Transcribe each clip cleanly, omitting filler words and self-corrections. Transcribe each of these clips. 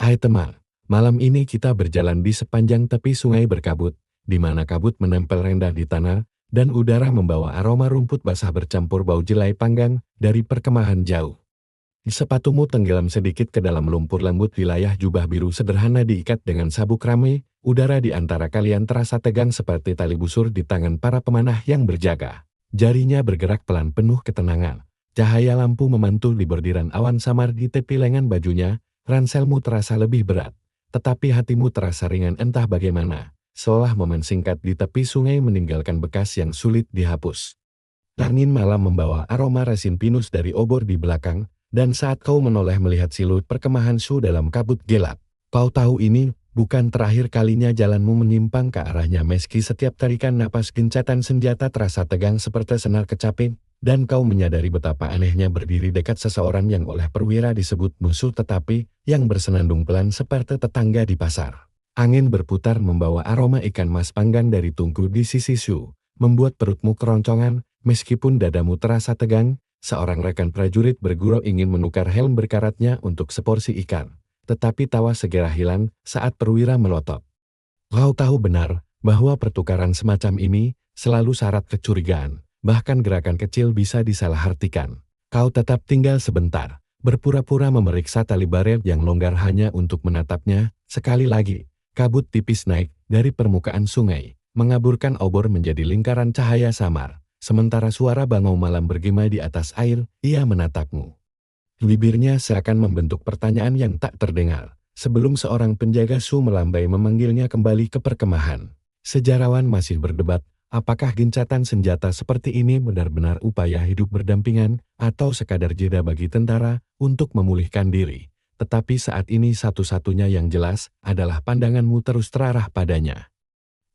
Hai teman, malam ini kita berjalan di sepanjang tepi sungai berkabut, di mana kabut menempel rendah di tanah, dan udara membawa aroma rumput basah bercampur bau jelai panggang dari perkemahan jauh. Sepatumu tenggelam sedikit ke dalam lumpur lembut, wilayah jubah biru sederhana diikat dengan sabuk rame, udara di antara kalian terasa tegang seperti tali busur di tangan para pemanah yang berjaga. Jarinya bergerak pelan penuh ketenangan. Cahaya lampu memantul di bordiran awan samar di tepi lengan bajunya, ranselmu terasa lebih berat. Tetapi hatimu terasa ringan entah bagaimana, seolah momen singkat di tepi sungai meninggalkan bekas yang sulit dihapus. Angin malam membawa aroma resin pinus dari obor di belakang, dan saat kau menoleh melihat siluet perkemahan Su dalam kabut gelap, kau tahu ini bukan terakhir kalinya jalanmu menyimpang ke arahnya meski setiap tarikan napas gencatan senjata terasa tegang seperti senar kecapi, dan kau menyadari betapa anehnya berdiri dekat seseorang yang oleh perwira disebut musuh tetapi yang bersenandung pelan seperti tetangga di pasar. Angin berputar membawa aroma ikan mas panggang dari tungku di sisi Su, membuat perutmu keroncongan, meskipun dadamu terasa tegang. Seorang rekan prajurit bergurau ingin menukar helm berkaratnya untuk seporsi ikan. Tetapi tawa segera hilang saat perwira melotot. Kau tahu benar bahwa pertukaran semacam ini selalu syarat kecurigaan. Bahkan gerakan kecil bisa disalahartikan. Kau tetap tinggal sebentar, berpura-pura memeriksa tali baret yang longgar hanya untuk menatapnya. Sekali lagi, kabut tipis naik dari permukaan sungai, mengaburkan obor menjadi lingkaran cahaya samar. Sementara suara bangau malam bergema di atas air, ia menatapmu. Bibirnya seakan membentuk pertanyaan yang tak terdengar, sebelum seorang penjaga Su melambai memanggilnya kembali ke perkemahan. Sejarawan masih berdebat, apakah gencatan senjata seperti ini benar-benar upaya hidup berdampingan, atau sekadar jeda bagi tentara untuk memulihkan diri. Tetapi saat ini satu-satunya yang jelas adalah pandanganmu terus terarah padanya.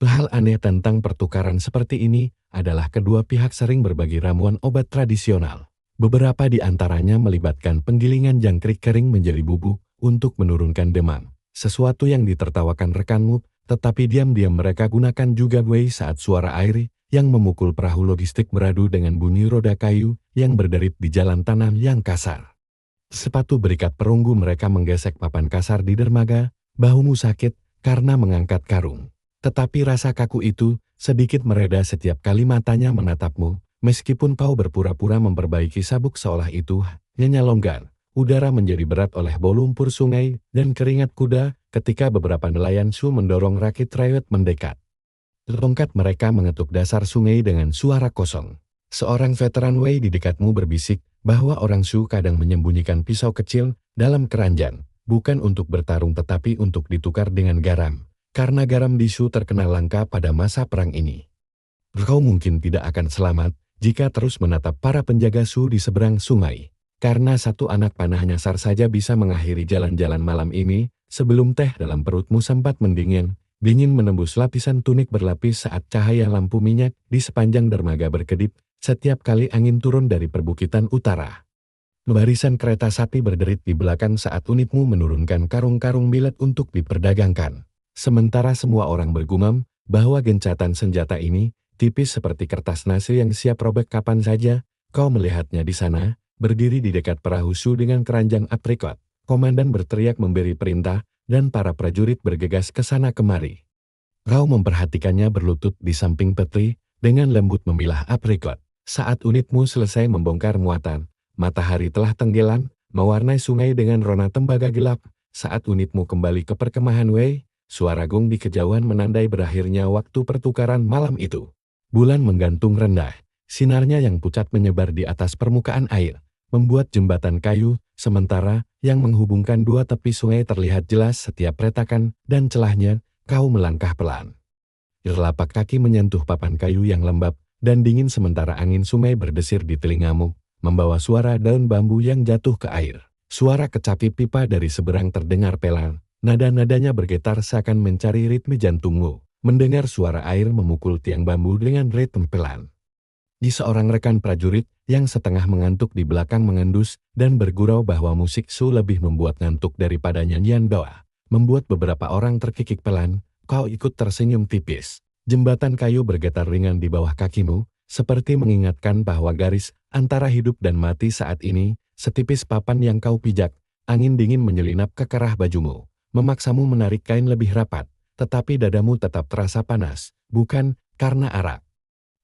Hal aneh tentang pertukaran seperti ini adalah kedua pihak sering berbagi ramuan obat tradisional. Beberapa di antaranya melibatkan penggilingan jangkrik kering menjadi bubuk untuk menurunkan demam. Sesuatu yang ditertawakan rekanmu, tetapi diam-diam mereka gunakan juga buai saat suara air yang memukul perahu logistik beradu dengan bunyi roda kayu yang berderit di jalan tanah yang kasar. Sepatu berikat perunggu mereka menggesek papan kasar di dermaga, bahumu sakit karena mengangkat karung. Tetapi rasa kaku itu sedikit mereda setiap kali matanya menatapmu, meskipun kau berpura-pura memperbaiki sabuk seolah itu hanya longgar. Udara menjadi berat oleh bau lumpur sungai dan keringat kuda ketika beberapa nelayan Su mendorong rakit rayot mendekat. Tongkat mereka mengetuk dasar sungai dengan suara kosong. Seorang veteran Wei di dekatmu berbisik bahwa orang Su kadang menyembunyikan pisau kecil dalam keranjang, bukan untuk bertarung tetapi untuk ditukar dengan garam. Karena garam di Su terkenal langka pada masa perang ini. Kau mungkin tidak akan selamat jika terus menatap para penjaga Su di seberang sungai. Karena satu anak panah nyasar saja bisa mengakhiri jalan-jalan malam ini, sebelum teh dalam perutmu sempat mendingin. Dingin menembus lapisan tunik berlapis saat cahaya lampu minyak di sepanjang dermaga berkedip setiap kali angin turun dari perbukitan utara. Barisan kereta sapi berderit di belakang saat unitmu menurunkan karung-karung millet untuk diperdagangkan. Sementara semua orang bergumam bahwa gencatan senjata ini tipis seperti kertas nasi yang siap robek kapan saja, kau melihatnya di sana, berdiri di dekat perahu Su dengan keranjang aprikot. Komandan berteriak memberi perintah, dan para prajurit bergegas ke sana kemari. Kau memperhatikannya berlutut di samping peti, dengan lembut memilah aprikot. Saat unitmu selesai membongkar muatan, matahari telah tenggelam, mewarnai sungai dengan rona tembaga gelap. Saat unitmu kembali ke perkemahan Wei, suara gong di kejauhan menandai berakhirnya waktu pertukaran malam itu. Bulan menggantung rendah, sinarnya yang pucat menyebar di atas permukaan air, membuat jembatan kayu, sementara yang menghubungkan dua tepi sungai terlihat jelas setiap retakan dan celahnya. Kau melangkah pelan. Telapak kaki menyentuh papan kayu yang lembab dan dingin sementara angin sungai berdesir di telingamu, membawa suara daun bambu yang jatuh ke air. Suara kecapi pipa dari seberang terdengar pelan. Nada-nadanya bergetar seakan mencari ritme jantungmu, mendengar suara air memukul tiang bambu dengan ritme pelan. Di seorang rekan prajurit yang setengah mengantuk di belakang mengendus dan bergurau bahwa musik Su lebih membuat ngantuk daripada nyanyian doa. Membuat beberapa orang terkikik pelan, kau ikut tersenyum tipis. Jembatan kayu bergetar ringan di bawah kakimu, seperti mengingatkan bahwa garis antara hidup dan mati saat ini, setipis papan yang kau pijak, angin dingin menyelinap ke kerah bajumu. memaksamu menarik kain lebih rapat, tetapi dadamu tetap terasa panas, bukan karena arak,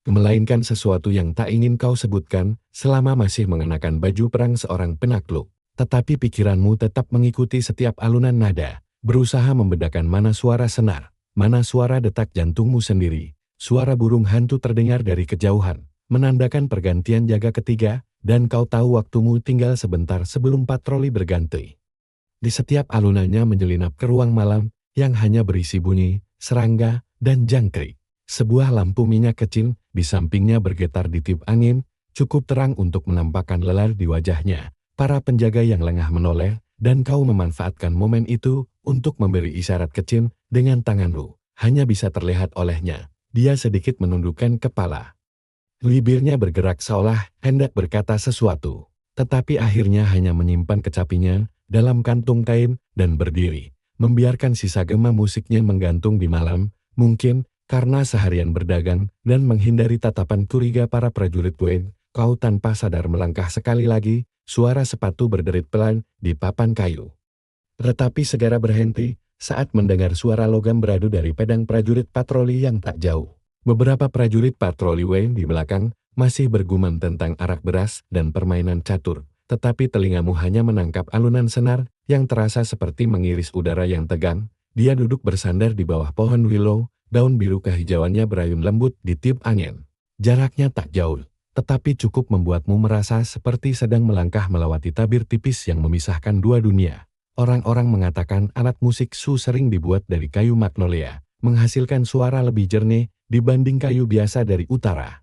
melainkan sesuatu yang tak ingin kau sebutkan selama masih mengenakan baju perang seorang penakluk. Tetapi pikiranmu tetap mengikuti setiap alunan nada, berusaha membedakan mana suara senar, mana suara detak jantungmu sendiri. Suara burung hantu terdengar dari kejauhan, menandakan pergantian jaga ketiga, dan kau tahu waktumu tinggal sebentar sebelum patroli berganti. Di setiap alunannya menyelinap ke ruang malam yang hanya berisi bunyi, serangga, dan jangkrik. Sebuah lampu minyak kecil di sampingnya bergetar di tiup angin, cukup terang untuk menampakkan lelah di wajahnya. Para penjaga yang lengah menoleh, dan kau memanfaatkan momen itu untuk memberi isyarat kecil dengan tanganmu. Hanya bisa terlihat olehnya. Dia sedikit menundukkan kepala. Bibirnya bergerak seolah hendak berkata sesuatu, tetapi akhirnya hanya menyimpan kecapinya dalam kantung kain dan berdiri, membiarkan sisa gema musiknya menggantung di malam, mungkin karena seharian berdagang dan menghindari tatapan curiga para prajurit Wayne, kau tanpa sadar melangkah sekali lagi, suara sepatu berderit pelan di papan kayu. Tetapi segera berhenti saat mendengar suara logam beradu dari pedang prajurit patroli yang tak jauh. Beberapa prajurit patroli Wayne di belakang masih bergumam tentang arak beras dan permainan catur, tetapi telingamu hanya menangkap alunan senar yang terasa seperti mengiris udara yang tegang. Dia duduk bersandar di bawah pohon willow, daun biru kehijauannya berayun lembut di tiup angin. Jaraknya tak jauh, tetapi cukup membuatmu merasa seperti sedang melangkah melewati tabir tipis yang memisahkan dua dunia. Orang-orang mengatakan alat musik Su sering dibuat dari kayu magnolia, menghasilkan suara lebih jernih dibanding kayu biasa dari utara.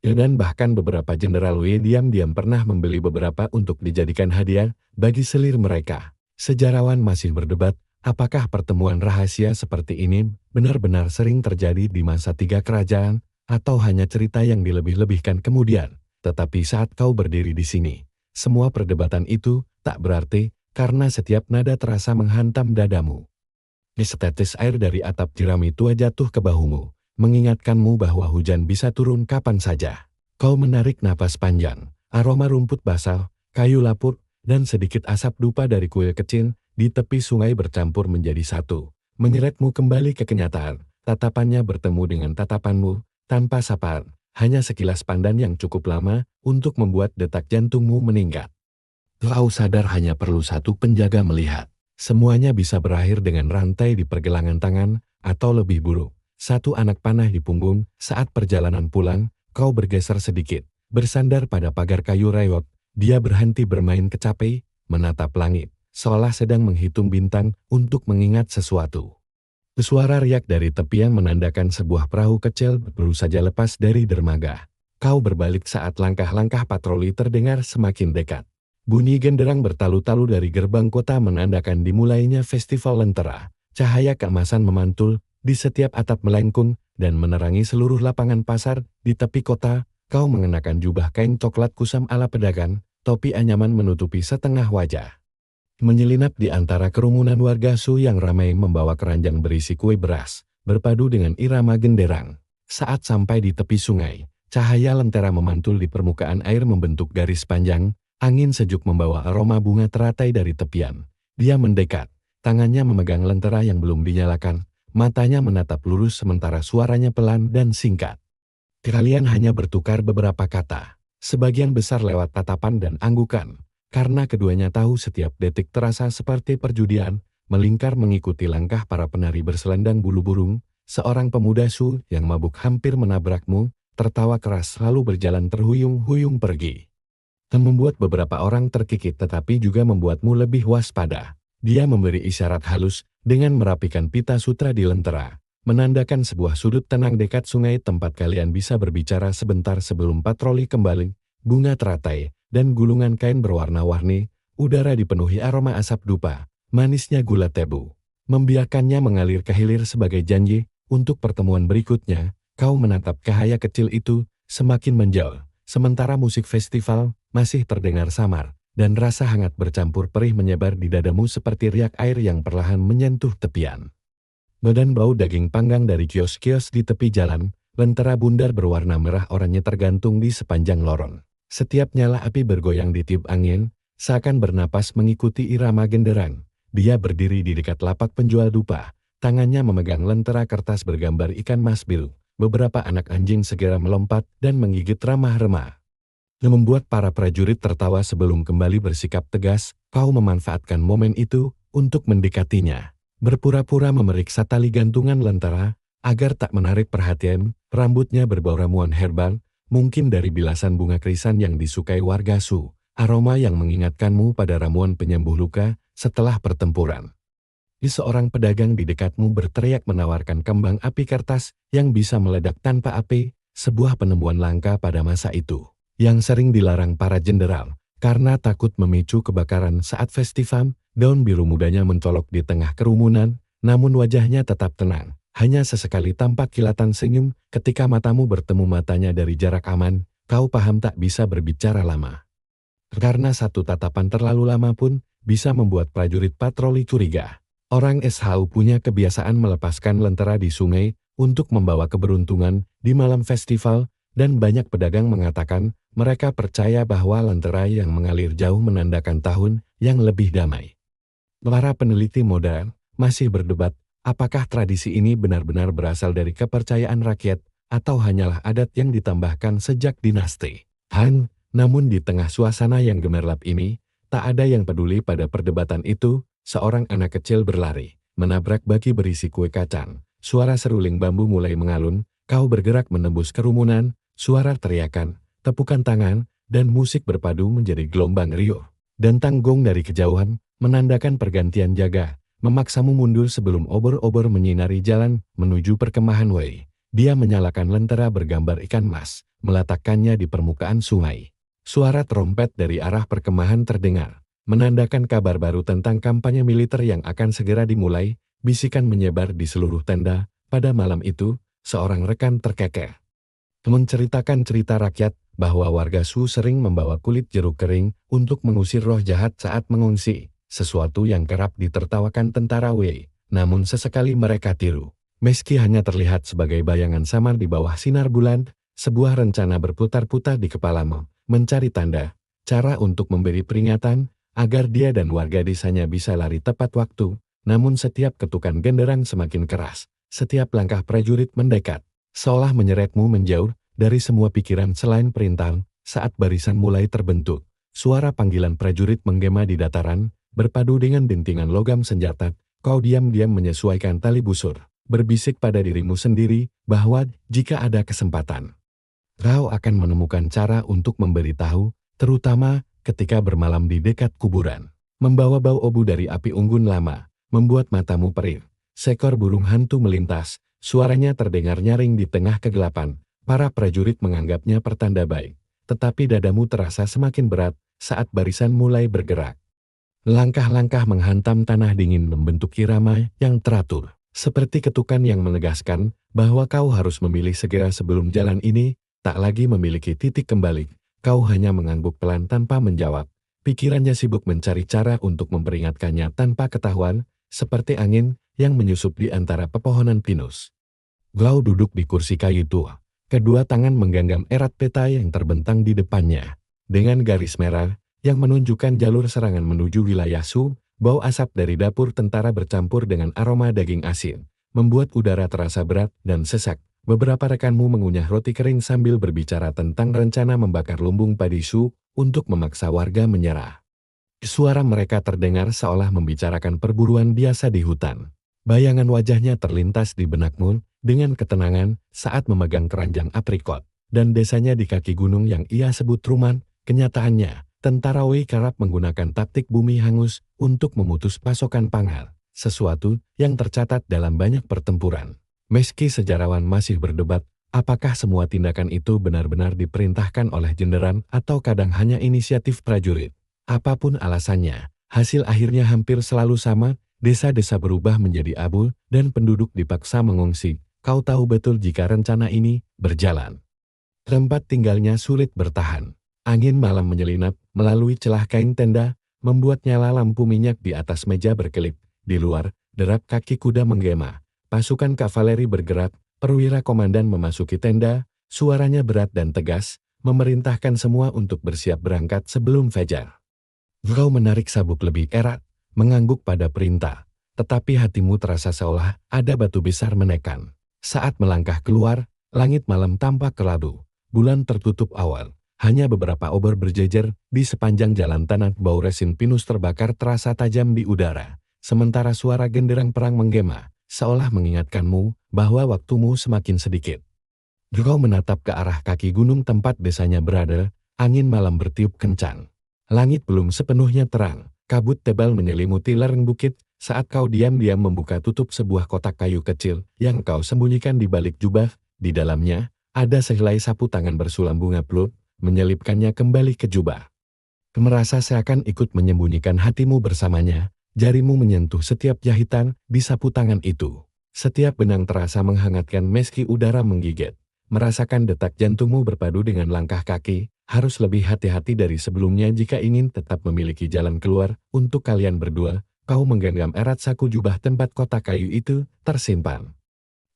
Dan bahkan beberapa jenderal W diam-diam pernah membeli beberapa untuk dijadikan hadiah bagi selir mereka. Sejarawan masih berdebat, apakah pertemuan rahasia seperti ini benar-benar sering terjadi di masa tiga kerajaan, atau hanya cerita yang dilebih-lebihkan kemudian. Tetapi saat kau berdiri di sini, semua perdebatan itu tak berarti karena setiap nada terasa menghantam dadamu. Setetes air dari atap jerami tua jatuh ke bahumu, mengingatkanmu bahwa hujan bisa turun kapan saja. Kau menarik napas panjang, aroma rumput basah, kayu lapuk, dan sedikit asap dupa dari kuil kecil di tepi sungai bercampur menjadi satu, menyeretmu kembali ke kenyataan. Tatapannya bertemu dengan tatapanmu, tanpa sapaan, hanya sekilas pandan yang cukup lama untuk membuat detak jantungmu meningkat. Kau sadar hanya perlu satu penjaga melihat. Semuanya bisa berakhir dengan rantai di pergelangan tangan, atau lebih buruk, satu anak panah di punggung. Saat perjalanan pulang, kau bergeser sedikit, bersandar pada pagar kayu rayot. Dia berhenti bermain kecapi, menatap langit, seolah sedang menghitung bintang untuk mengingat sesuatu. Suara riak dari tepian menandakan sebuah perahu kecil baru saja lepas dari dermaga. Kau berbalik saat langkah-langkah patroli terdengar semakin dekat. Bunyi genderang bertalu-talu dari gerbang kota menandakan dimulainya festival lentera. Cahaya keemasan memantul di setiap atap melengkung dan menerangi seluruh lapangan pasar di tepi kota. Kau mengenakan jubah kain coklat kusam ala pedagang, topi anyaman menutupi setengah wajah. Menyelinap di antara kerumunan warga Su yang ramai membawa keranjang berisi kue beras, berpadu dengan irama genderang. Saat sampai di tepi sungai, cahaya lentera memantul di permukaan air membentuk garis panjang. Angin sejuk membawa aroma bunga teratai dari tepian. Dia mendekat, tangannya memegang lentera yang belum dinyalakan, matanya menatap lurus sementara suaranya pelan dan singkat. Kalian hanya bertukar beberapa kata, sebagian besar lewat tatapan dan anggukan, karena keduanya tahu setiap detik terasa seperti perjudian, melingkar mengikuti langkah para penari berselendang bulu burung. Seorang pemuda Su yang mabuk hampir menabrakmu, tertawa keras lalu berjalan terhuyung-huyung pergi. Membuat beberapa orang terkikik tetapi juga membuatmu lebih waspada. Dia memberi isyarat halus dengan merapikan pita sutra di lentera, menandakan sebuah sudut tenang dekat sungai tempat kalian bisa berbicara sebentar sebelum patroli kembali. Bunga teratai dan gulungan kain berwarna-warni, udara dipenuhi aroma asap dupa, manisnya gula tebu. Membiarkannya mengalir ke hilir sebagai janji untuk pertemuan berikutnya. Kau menatap cahaya kecil itu semakin menjauh, sementara musik festival masih terdengar samar, dan rasa hangat bercampur perih menyebar di dadamu seperti riak air yang perlahan menyentuh tepian. Badan bau daging panggang dari kios-kios di tepi jalan, lentera bundar berwarna merah oranye tergantung di sepanjang lorong. Setiap nyala api bergoyang di tiup angin, seakan bernapas mengikuti irama genderang. Dia berdiri di dekat lapak penjual dupa, tangannya memegang lentera kertas bergambar ikan mas biru. Beberapa anak anjing segera melompat dan menggigit ramah-remah. Membuat para prajurit tertawa sebelum kembali bersikap tegas. Kau memanfaatkan momen itu untuk mendekatinya. Berpura-pura memeriksa tali gantungan lentera, agar tak menarik perhatian. Rambutnya berbau ramuan herbal, mungkin dari bilasan bunga krisan yang disukai warga Su. Aroma yang mengingatkanmu pada ramuan penyembuh luka setelah pertempuran. Seorang pedagang di dekatmu berteriak menawarkan kembang api kertas yang bisa meledak tanpa api, sebuah penemuan langka pada masa itu, yang sering dilarang para jenderal, karena takut memicu kebakaran saat festival. Daun biru mudanya mencolok di tengah kerumunan, namun wajahnya tetap tenang. Hanya sesekali tampak kilatan senyum ketika matamu bertemu matanya dari jarak aman. Kau paham tak bisa berbicara lama. Karena satu tatapan terlalu lama pun bisa membuat prajurit patroli curiga. Orang SHU punya kebiasaan melepaskan lentera di sungai untuk membawa keberuntungan di malam festival, dan banyak pedagang mengatakan mereka percaya bahwa lentera yang mengalir jauh menandakan tahun yang lebih damai. Para peneliti modern masih berdebat apakah tradisi ini benar-benar berasal dari kepercayaan rakyat atau hanyalah adat yang ditambahkan sejak dinasti Han. Namun di tengah suasana yang gemerlap ini, tak ada yang peduli pada perdebatan itu. Seorang anak kecil berlari, menabrak baki berisi kue kacang. Suara seruling bambu mulai mengalun, kau bergerak menembus kerumunan, suara teriakan, tepukan tangan, dan musik berpadu menjadi gelombang riuh. Dentang gong dari kejauhan, menandakan pergantian jaga, memaksamu mundur sebelum obor-obor menyinari jalan menuju perkemahan Wei. Dia menyalakan lentera bergambar ikan mas, meletakkannya di permukaan sungai. Suara trompet dari arah perkemahan terdengar, menandakan kabar baru tentang kampanye militer yang akan segera dimulai. Bisikan menyebar di seluruh tenda. Pada malam itu, seorang rekan terkekeh menceritakan cerita rakyat bahwa warga Su sering membawa kulit jeruk kering untuk mengusir roh jahat saat mengungsi, sesuatu yang kerap ditertawakan tentara Wei. Namun sesekali mereka tiru. Meski hanya terlihat sebagai bayangan samar di bawah sinar bulan, sebuah rencana berputar-putar di kepalamu, mencari tanda, cara untuk memberi peringatan, agar dia dan warga desanya bisa lari tepat waktu. Namun setiap ketukan genderang semakin keras, setiap langkah prajurit mendekat, seolah menyeretmu menjauh dari semua pikiran selain perintah. Saat barisan mulai terbentuk, suara panggilan prajurit menggema di dataran, berpadu dengan dentingan logam senjata. Kau diam-diam menyesuaikan tali busur, berbisik pada dirimu sendiri bahwa jika ada kesempatan, kau akan menemukan cara untuk memberitahu, terutama ketika bermalam di dekat kuburan. Membawa bau obu dari api unggun lama, membuat matamu perih. Seekor burung hantu melintas, suaranya terdengar nyaring di tengah kegelapan. Para prajurit menganggapnya pertanda baik, tetapi dadamu terasa semakin berat saat barisan mulai bergerak. Langkah-langkah menghantam tanah dingin membentuk irama yang teratur, seperti ketukan yang menegaskan bahwa kau harus memilih segera sebelum jalan ini tak lagi memiliki titik kembali. Kau hanya mengangguk pelan tanpa menjawab. Pikirannya sibuk mencari cara untuk memperingatkannya tanpa ketahuan, seperti angin yang menyusup di antara pepohonan pinus. Glau duduk di kursi kayu tua. Kedua tangan menggenggam erat peta yang terbentang di depannya. Dengan garis merah yang menunjukkan jalur serangan menuju wilayah Su, bau asap dari dapur tentara bercampur dengan aroma daging asin, membuat udara terasa berat dan sesak. Beberapa rekanmu mengunyah roti kering sambil berbicara tentang rencana membakar lumbung padi Su untuk memaksa warga menyerah. Suara mereka terdengar seolah membicarakan perburuan biasa di hutan. Bayangan wajahnya terlintas di benakmu dengan ketenangan saat memegang keranjang aprikot, dan desanya di kaki gunung yang ia sebut Truman. Kenyataannya, tentara Wei kerap menggunakan taktik bumi hangus untuk memutus pasokan pangan, sesuatu yang tercatat dalam banyak pertempuran. Meski sejarawan masih berdebat, apakah semua tindakan itu benar-benar diperintahkan oleh jenderal atau kadang hanya inisiatif prajurit. Apapun alasannya, hasil akhirnya hampir selalu sama. Desa-desa berubah menjadi abu dan penduduk dipaksa mengungsi. Kau tahu betul jika rencana ini berjalan, tempat tinggalnya sulit bertahan. Angin malam menyelinap melalui celah kain tenda, membuat nyala lampu minyak di atas meja berkelip. Di luar, derap kaki kuda menggema. Pasukan kavaleri bergerak, perwira komandan memasuki tenda, suaranya berat dan tegas, memerintahkan semua untuk bersiap berangkat sebelum fajar. Kau menarik sabuk lebih erat, mengangguk pada perintah. Tetapi hatimu terasa seolah ada batu besar menekan. Saat melangkah keluar, langit malam tampak kelabu. Bulan tertutup awan. Hanya beberapa obor berjejer di sepanjang jalan tanah. Bau resin pinus terbakar terasa tajam di udara. Sementara suara genderang perang menggema, seolah mengingatkanmu bahwa waktumu semakin sedikit. Kau menatap ke arah kaki gunung tempat desanya berada. Angin malam bertiup kencang. Langit belum sepenuhnya terang. Kabut tebal menyelimuti lereng bukit saat kau diam-diam membuka tutup sebuah kotak kayu kecil yang kau sembunyikan di balik jubah. Di dalamnya, ada sehelai sapu tangan bersulam bunga pelut, menyelipkannya kembali ke jubah. Merasa seakan ikut menyembunyikan hatimu bersamanya, jarimu menyentuh setiap jahitan di sapu tangan itu. Setiap benang terasa menghangatkan meski udara menggigit. Merasakan detak jantungmu berpadu dengan langkah kaki, harus lebih hati-hati dari sebelumnya jika ingin tetap memiliki jalan keluar. Untuk kalian berdua, kau menggenggam erat saku jubah tempat kotak kayu itu tersimpan.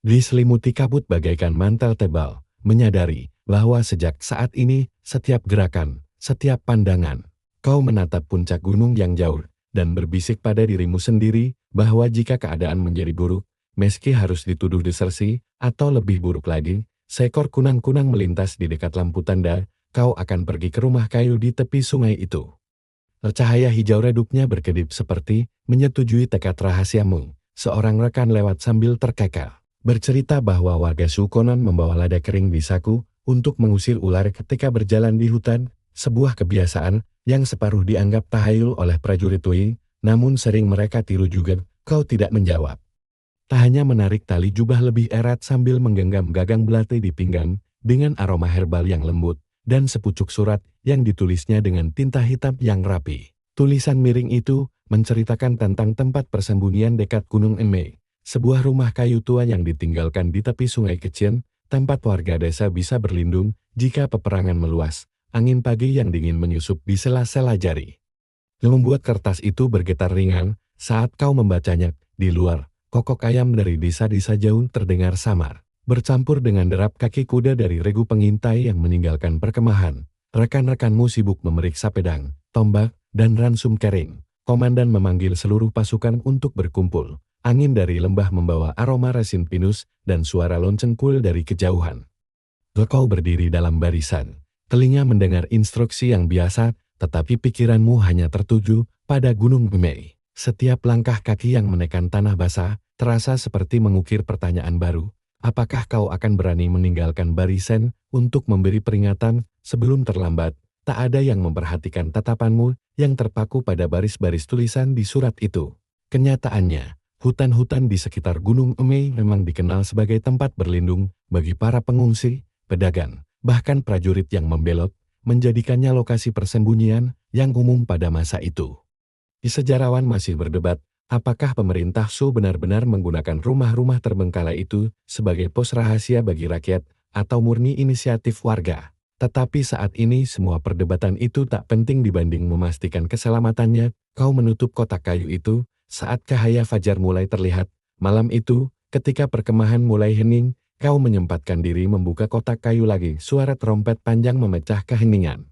Diselimuti kabut bagaikan mantel tebal, menyadari bahwa sejak saat ini, setiap gerakan, setiap pandangan, kau menatap puncak gunung yang jauh, dan berbisik pada dirimu sendiri bahwa jika keadaan menjadi buruk, meski harus dituduh desersi, atau lebih buruk lagi, seekor kunang-kunang melintas di dekat lampu tanda, kau akan pergi ke rumah kayu di tepi sungai itu. Cahaya hijau redupnya berkedip seperti menyetujui tekad rahasiamu. Seorang rekan lewat sambil terkekeh, bercerita bahwa warga Sukonon membawa lada kering di saku untuk mengusir ular ketika berjalan di hutan, sebuah kebiasaan yang separuh dianggap tahayul oleh prajurit Tui, namun sering mereka tiru juga. Kau tidak menjawab. Tak hanya menarik tali jubah lebih erat sambil menggenggam gagang belati di pinggang, dengan aroma herbal yang lembut, dan sepucuk surat yang ditulisnya dengan tinta hitam yang rapi. Tulisan miring itu menceritakan tentang tempat persembunyian dekat Gunung Emei, sebuah rumah kayu tua yang ditinggalkan di tepi sungai kecil, tempat warga desa bisa berlindung jika peperangan meluas. Angin pagi yang dingin menyusup di sela-sela jari. Membuat kertas itu bergetar ringan saat kau membacanya. Di luar, kokok ayam dari desa-desa jauh terdengar samar, bercampur dengan derap kaki kuda dari regu pengintai yang meninggalkan perkemahan. Rekan-rekanmu sibuk memeriksa pedang, tombak, dan ransum kering. Komandan memanggil seluruh pasukan untuk berkumpul. Angin dari lembah membawa aroma resin pinus dan suara lonceng kuil dari kejauhan. Kau berdiri dalam barisan, telinga mendengar instruksi yang biasa, tetapi pikiranmu hanya tertuju pada Gunung Emei. Setiap langkah kaki yang menekan tanah basah terasa seperti mengukir pertanyaan baru. Apakah kau akan berani meninggalkan barisan untuk memberi peringatan sebelum terlambat? Tak ada yang memperhatikan tatapanmu yang terpaku pada baris-baris tulisan di surat itu. Kenyataannya, hutan-hutan di sekitar Gunung Emei memang dikenal sebagai tempat berlindung bagi para pengungsi, pedagang, bahkan prajurit yang membelot, menjadikannya lokasi persembunyian yang umum pada masa itu. Sejarawan masih berdebat, apakah pemerintah Shu benar-benar menggunakan rumah-rumah terbengkalai itu sebagai pos rahasia bagi rakyat, atau murni inisiatif warga. Tetapi saat ini semua perdebatan itu tak penting dibanding memastikan keselamatannya. Kau menutup kotak kayu itu saat cahaya fajar mulai terlihat. Malam itu, ketika perkemahan mulai hening, kau menyempatkan diri membuka kotak kayu lagi. Suara trompet panjang memecah keheningan,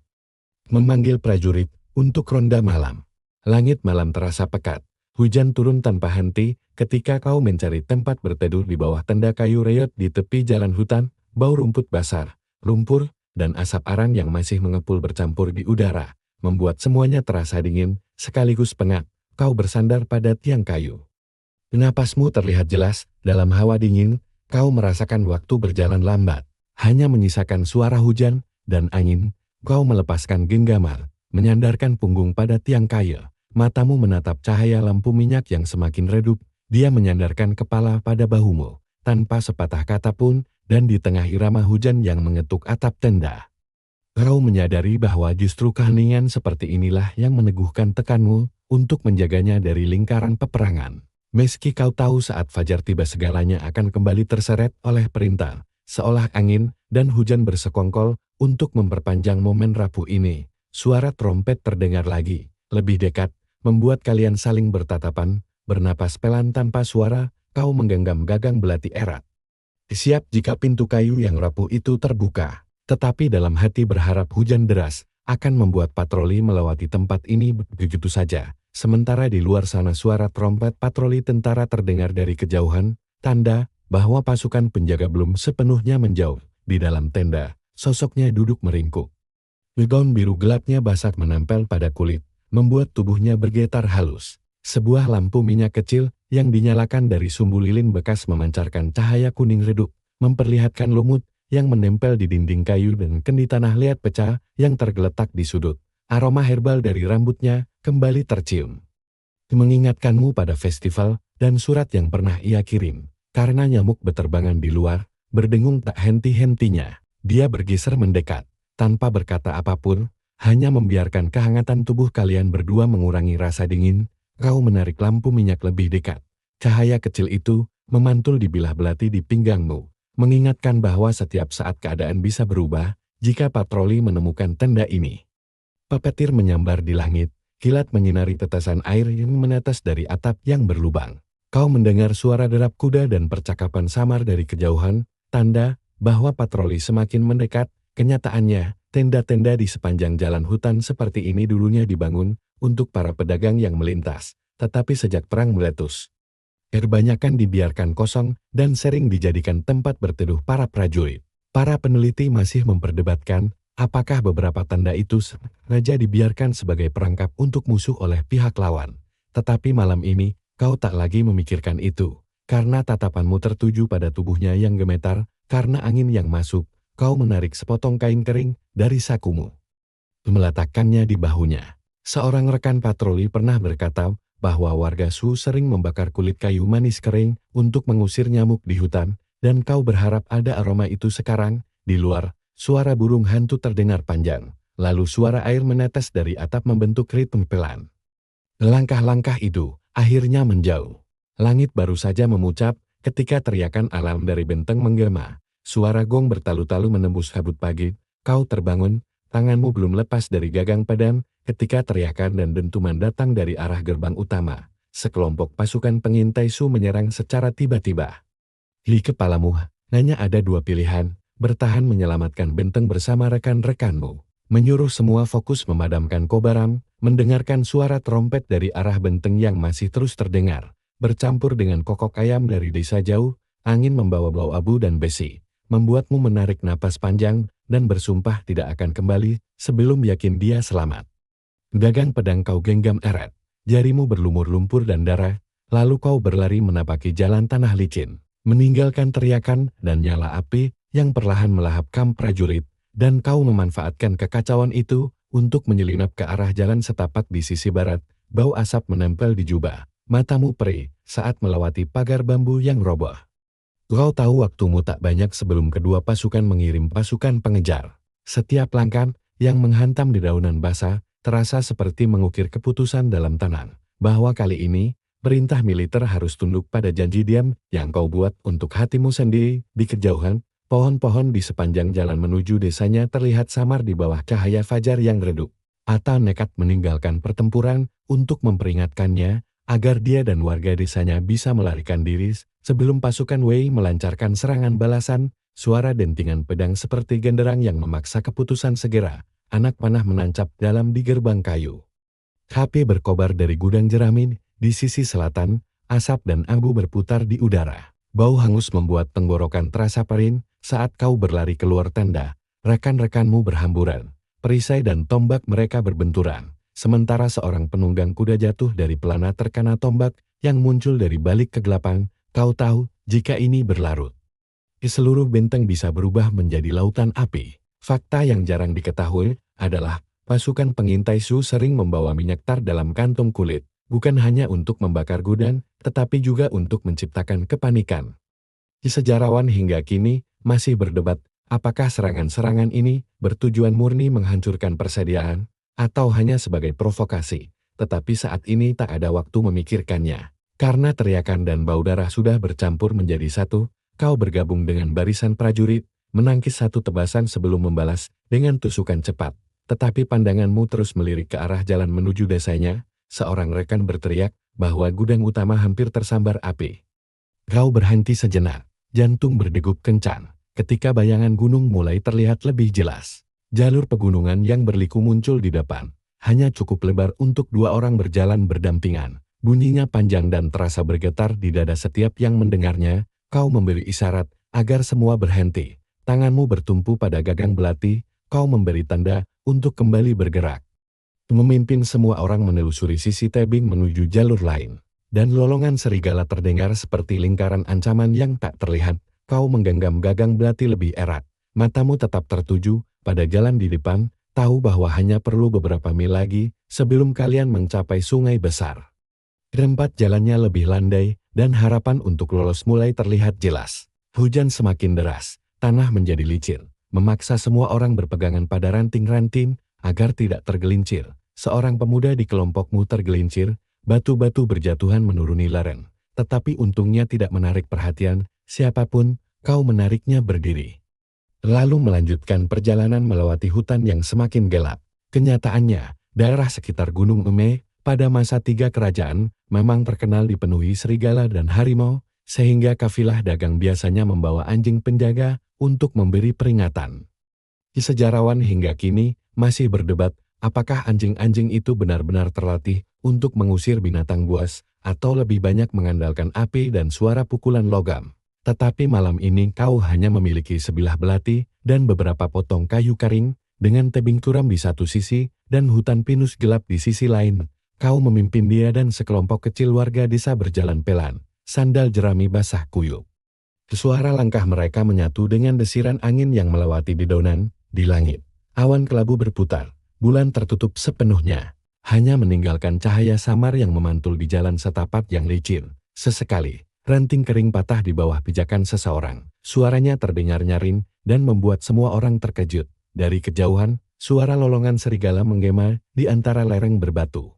memanggil prajurit untuk ronda malam. Langit malam terasa pekat. Hujan turun tanpa henti ketika kau mencari tempat berteduh di bawah tenda kayu reyot di tepi jalan hutan. Bau rumput basah, lumpur, dan asap arang yang masih mengepul bercampur di udara, membuat semuanya terasa dingin, sekaligus pengap. Kau bersandar pada tiang kayu. Napasmu terlihat jelas, dalam hawa dingin, kau merasakan waktu berjalan lambat. Hanya menyisakan suara hujan dan angin, kau melepaskan genggaman, menyandarkan punggung pada tiang kayu. Matamu menatap cahaya lampu minyak yang semakin redup, dia menyandarkan kepala pada bahumu, tanpa sepatah kata pun, dan di tengah irama hujan yang mengetuk atap tenda. Kau menyadari bahwa justru keheningan seperti inilah yang meneguhkan tekanmu untuk menjaganya dari lingkaran peperangan. Meski kau tahu saat fajar tiba segalanya akan kembali terseret oleh perintah, seolah angin dan hujan bersekongkol untuk memperpanjang momen rapuh ini. Suara trompet terdengar lagi, lebih dekat, membuat kalian saling bertatapan, bernapas pelan tanpa suara. Kau menggenggam gagang belati erat, siap jika pintu kayu yang rapuh itu terbuka. Tetapi dalam hati berharap hujan deras akan membuat patroli melewati tempat ini begitu saja. Sementara di luar sana suara trompet patroli tentara terdengar dari kejauhan, tanda bahwa pasukan penjaga belum sepenuhnya menjauh. Di dalam tenda, sosoknya duduk meringkuk. Gaun biru gelapnya basah menempel pada kulit, membuat tubuhnya bergetar halus. Sebuah lampu minyak kecil yang dinyalakan dari sumbu lilin bekas memancarkan cahaya kuning redup, memperlihatkan lumut yang menempel di dinding kayu dan kendi tanah liat pecah yang tergeletak di sudut. Aroma herbal dari rambutnya kembali tercium. Mengingatkanmu pada festival dan surat yang pernah ia kirim. Karena nyamuk beterbangan di luar, berdengung tak henti-hentinya. Dia bergeser mendekat, tanpa berkata apapun, hanya membiarkan kehangatan tubuh kalian berdua mengurangi rasa dingin. Kau menarik lampu minyak lebih dekat. Cahaya kecil itu memantul di bilah belati di pinggangmu, mengingatkan bahwa setiap saat keadaan bisa berubah jika patroli menemukan tenda ini. Petir menyambar di langit, kilat menyinari tetesan air yang menetes dari atap yang berlubang. Kau mendengar suara derap kuda dan percakapan samar dari kejauhan, tanda bahwa patroli semakin mendekat. Kenyataannya, tenda-tenda di sepanjang jalan hutan seperti ini dulunya dibangun untuk para pedagang yang melintas, tetapi sejak perang meletus, kebanyakan dibiarkan kosong dan sering dijadikan tempat berteduh para prajurit. Para peneliti masih memperdebatkan apakah beberapa tenda itu sengaja dibiarkan sebagai perangkap untuk musuh oleh pihak lawan. Tetapi malam ini, kau tak lagi memikirkan itu, karena tatapanmu tertuju pada tubuhnya yang gemetar, karena angin yang masuk. Kau menarik sepotong kain kering dari sakumu, meletakkannya di bahunya. Seorang rekan patroli pernah berkata bahwa warga Su sering membakar kulit kayu manis kering untuk mengusir nyamuk di hutan, dan kau berharap ada aroma itu sekarang. Di luar, suara burung hantu terdengar panjang, lalu suara air menetes dari atap membentuk ritme pelan. Langkah-langkah itu akhirnya menjauh. Langit baru saja memucap ketika teriakan alarm dari benteng menggema. Suara gong bertalu-talu menembus kabut pagi. Kau terbangun, tanganmu belum lepas dari gagang pedang, ketika teriakan dan dentuman datang dari arah gerbang utama. Sekelompok pasukan pengintai Su menyerang secara tiba-tiba. Di kepalamu hanya ada dua pilihan, bertahan menyelamatkan benteng bersama rekan-rekanmu, menyuruh semua fokus memadamkan kobaran, mendengarkan suara trompet dari arah benteng yang masih terus terdengar, bercampur dengan kokok ayam dari desa jauh. Angin membawa bau abu dan besi, membuatmu menarik napas panjang dan bersumpah tidak akan kembali sebelum yakin dia selamat. Gagang pedang kau genggam erat, jarimu berlumur lumpur dan darah, lalu kau berlari menapaki jalan tanah licin, meninggalkan teriakan dan nyala api yang perlahan melahap kamp prajurit, dan kau memanfaatkan kekacauan itu untuk menyelinap ke arah jalan setapak di sisi barat. Bau asap menempel di jubah, matamu perih saat melewati pagar bambu yang roboh. Kau tahu waktumu tak banyak sebelum kedua pasukan mengirim pasukan pengejar. Setiap langkah yang menghantam dedaunan basah terasa seperti mengukir keputusan dalam tanah, bahwa kali ini perintah militer harus tunduk pada janji diam yang kau buat untuk hatimu sendiri. Di kejauhan, pohon-pohon di sepanjang jalan menuju desanya terlihat samar di bawah cahaya fajar yang redup. Atta nekat meninggalkan pertempuran untuk memperingatkannya agar dia dan warga desanya bisa melarikan diri. Sebelum pasukan Wei melancarkan serangan balasan, suara dentingan pedang seperti genderang yang memaksa keputusan segera. Anak panah menancap dalam di gerbang kayu. Api berkobar dari gudang jerami di sisi selatan, asap dan abu berputar di udara. Bau hangus membuat tenggorokan terasa perih. Saat kau berlari keluar tenda, rekan-rekanmu berhamburan. Perisai dan tombak mereka berbenturan. Sementara seorang penunggang kuda jatuh dari pelana terkena tombak yang muncul dari balik kegelapan. Kau tahu, jika ini berlarut, seluruh benteng bisa berubah menjadi lautan api. Fakta yang jarang diketahui adalah pasukan pengintai Su sering membawa minyak tar dalam kantung kulit, bukan hanya untuk membakar gudang, tetapi juga untuk menciptakan kepanikan. Sejarawan hingga kini masih berdebat apakah serangan-serangan ini bertujuan murni menghancurkan persediaan atau hanya sebagai provokasi. Tetapi saat ini tak ada waktu memikirkannya. Karena teriakan dan bau darah sudah bercampur menjadi satu, kau bergabung dengan barisan prajurit, menangkis satu tebasan sebelum membalas dengan tusukan cepat. Tetapi pandanganmu terus melirik ke arah jalan menuju desanya. Seorang rekan berteriak bahwa gudang utama hampir tersambar api. Kau berhenti sejenak, jantung berdegup kencang, ketika bayangan gunung mulai terlihat lebih jelas. Jalur pegunungan yang berliku muncul di depan, hanya cukup lebar untuk dua orang berjalan berdampingan. Bunyinya panjang dan terasa bergetar di dada setiap yang mendengarnya. Kau memberi isyarat agar semua berhenti. Tanganmu bertumpu pada gagang belati, kau memberi tanda untuk kembali bergerak. Memimpin semua orang menelusuri sisi tebing menuju jalur lain. Dan lolongan serigala terdengar seperti lingkaran ancaman yang tak terlihat. Kau menggenggam gagang belati lebih erat. Matamu tetap tertuju pada jalan di depan, tahu bahwa hanya perlu beberapa mil lagi sebelum kalian mencapai sungai besar. Tempat jalannya lebih landai, dan harapan untuk lolos mulai terlihat jelas. Hujan semakin deras, tanah menjadi licin, memaksa semua orang berpegangan pada ranting-ranting agar tidak tergelincir. Seorang pemuda di kelompokmu tergelincir, batu-batu berjatuhan menuruni lereng. Tetapi untungnya tidak menarik perhatian siapapun, kau menariknya berdiri. Lalu melanjutkan perjalanan melewati hutan yang semakin gelap. Kenyataannya, daerah sekitar Gunung Ume pada masa 3 kerajaan memang terkenal dipenuhi serigala dan harimau, sehingga kafilah dagang biasanya membawa anjing penjaga untuk memberi peringatan. Sejarawan hingga kini masih berdebat apakah anjing-anjing itu benar-benar terlatih untuk mengusir binatang buas atau lebih banyak mengandalkan api dan suara pukulan logam. Tetapi malam ini kau hanya memiliki sebilah belati dan beberapa potong kayu kering, dengan tebing curam di satu sisi dan hutan pinus gelap di sisi lain. Kau memimpin dia dan sekelompok kecil warga desa berjalan pelan, sandal jerami basah kuyup. Suara langkah mereka menyatu dengan desiran angin yang melewati dedaunan di langit. Awan kelabu berputar, bulan tertutup sepenuhnya, hanya meninggalkan cahaya samar yang memantul di jalan setapak yang licin. Sesekali, ranting kering patah di bawah pijakan seseorang. Suaranya terdengar nyaring dan membuat semua orang terkejut. Dari kejauhan, suara lolongan serigala menggema di antara lereng berbatu.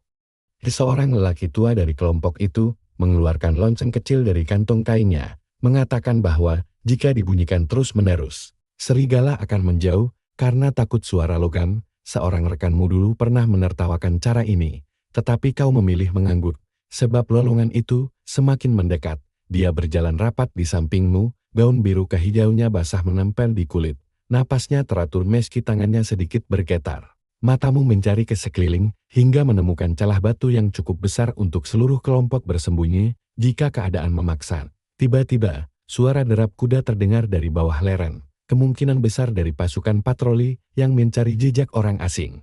Seorang lelaki tua dari kelompok itu mengeluarkan lonceng kecil dari kantong kainnya, mengatakan bahwa jika dibunyikan terus-menerus, serigala akan menjauh karena takut suara logam. Seorang rekanmu dulu pernah menertawakan cara ini, tetapi kau memilih mengangguk, sebab lolongan itu semakin mendekat. Dia berjalan rapat di sampingmu, gaun biru kehijaunya basah menempel di kulit. Napasnya teratur meski tangannya sedikit bergetar. Matamu mencari ke sekeliling, hingga menemukan celah batu yang cukup besar untuk seluruh kelompok bersembunyi, jika keadaan memaksa. Tiba-tiba, suara derap kuda terdengar dari bawah lereng, kemungkinan besar dari pasukan patroli yang mencari jejak orang asing.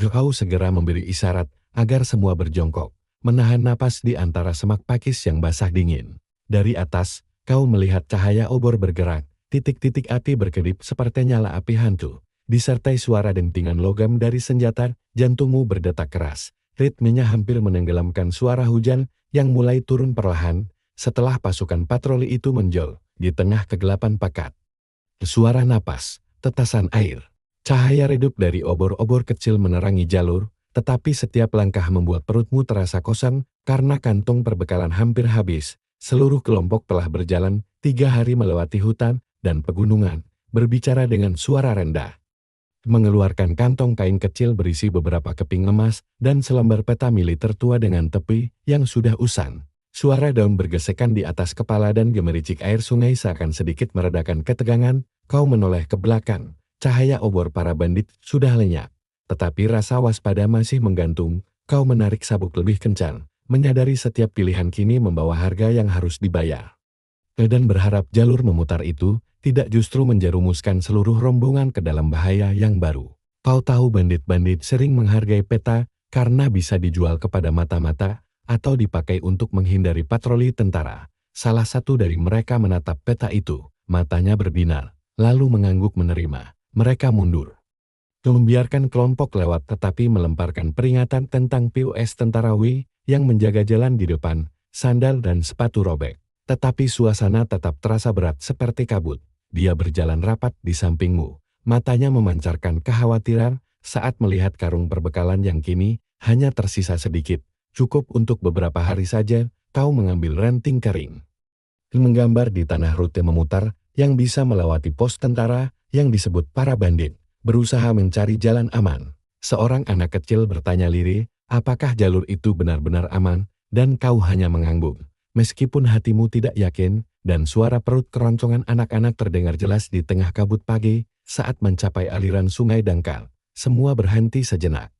Kau segera memberi isyarat agar semua berjongkok, menahan napas di antara semak pakis yang basah dingin. Dari atas, kau melihat cahaya obor bergerak, titik-titik api berkedip seperti nyala api hantu. Disertai suara dentingan logam dari senjata, jantungmu berdetak keras. Ritmenya hampir menenggelamkan suara hujan yang mulai turun perlahan setelah pasukan patroli itu menjol di tengah kegelapan pekat. Suara napas, tetasan air, cahaya redup dari obor-obor kecil menerangi jalur, tetapi setiap langkah membuat perutmu terasa kosong karena kantong perbekalan hampir habis. Seluruh kelompok telah berjalan 3 hari melewati hutan dan pegunungan, berbicara dengan suara rendah. Mengeluarkan kantong kain kecil berisi beberapa keping emas dan selembar peta militer tua dengan tepi yang sudah usang. Suara daun bergesekan di atas kepala dan gemericik air sungai seakan sedikit meredakan ketegangan. Kau menoleh ke belakang. Cahaya obor para bandit sudah lenyap. Tetapi rasa waspada masih menggantung. Kau menarik sabuk lebih kencang, menyadari setiap pilihan kini membawa harga yang harus dibayar. Dan berharap jalur memutar itu tidak justru menjerumuskan seluruh rombongan ke dalam bahaya yang baru. Kau tahu bandit-bandit sering menghargai peta karena bisa dijual kepada mata-mata atau dipakai untuk menghindari patroli tentara. Salah satu dari mereka menatap peta itu, matanya berbinar, lalu mengangguk menerima. Mereka mundur. Membiarkan kelompok lewat tetapi melemparkan peringatan tentang POS tentara W yang menjaga jalan di depan, sandal dan sepatu robek. Tetapi suasana tetap terasa berat seperti kabut. Dia berjalan rapat di sampingmu, matanya memancarkan kekhawatiran saat melihat karung perbekalan yang kini hanya tersisa sedikit. Cukup untuk beberapa hari saja, kau mengambil ranting kering. Menggambar di tanah rute memutar yang bisa melewati pos tentara yang disebut para bandit, berusaha mencari jalan aman. Seorang anak kecil bertanya lirih, apakah jalur itu benar-benar aman, dan kau hanya mengangguk. Meskipun hatimu tidak yakin, dan suara perut keroncongan anak-anak terdengar jelas di tengah kabut pagi, saat mencapai aliran sungai dangkal, semua berhenti sejenak.